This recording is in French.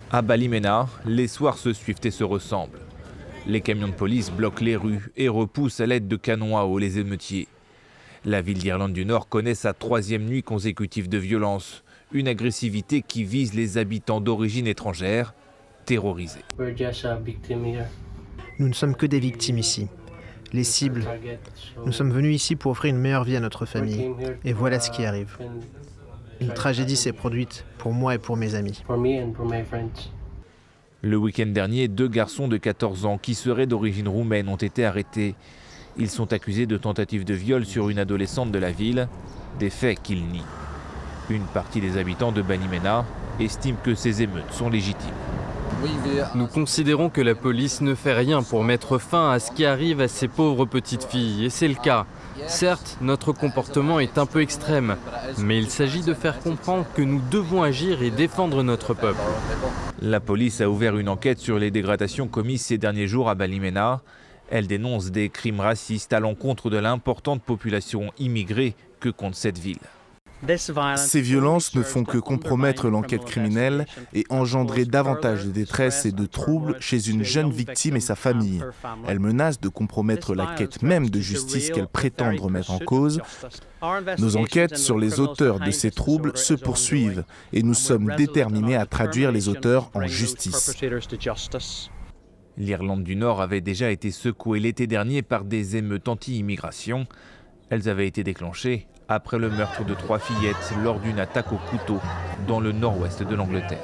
À Ballymena, les soirs se suivent et se ressemblent. Les camions de police bloquent les rues et repoussent à l'aide de canons à eau les émeutiers. La ville d'Irlande du Nord connaît sa 3e nuit consécutive de violence, une agressivité qui vise les habitants d'origine étrangère, terrorisés. Nous ne sommes que des victimes ici. Les cibles. Nous sommes venus ici pour offrir une meilleure vie à notre famille. Et voilà ce qui arrive. Une tragédie s'est produite pour moi et pour mes amis. Le week-end dernier, 2 garçons de 14 ans qui seraient d'origine roumaine ont été arrêtés. Ils sont accusés de tentative de viol sur une adolescente de la ville, des faits qu'ils nient. Une partie des habitants de Ballymena estime que ces émeutes sont légitimes. Nous considérons que la police ne fait rien pour mettre fin à ce qui arrive à ces pauvres petites filles, et c'est le cas. Certes, notre comportement est un peu extrême, mais il s'agit de faire comprendre que nous devons agir et défendre notre peuple. La police a ouvert une enquête sur les dégradations commises ces derniers jours à Ballymena. Elle dénonce des crimes racistes à l'encontre de l'importante population immigrée que compte cette ville. Ces violences ne font que compromettre l'enquête criminelle et engendrer davantage de détresse et de troubles chez une jeune victime et sa famille. Elles menacent de compromettre la quête même de justice qu'elles prétendent remettre en cause. Nos enquêtes sur les auteurs de ces troubles se poursuivent et nous sommes déterminés à traduire les auteurs en justice. L'Irlande du Nord avait déjà été secouée l'été dernier par des émeutes anti-immigration. Elles avaient été déclenchées après le meurtre de 3 fillettes lors d'une attaque au couteau dans le nord-ouest de l'Angleterre.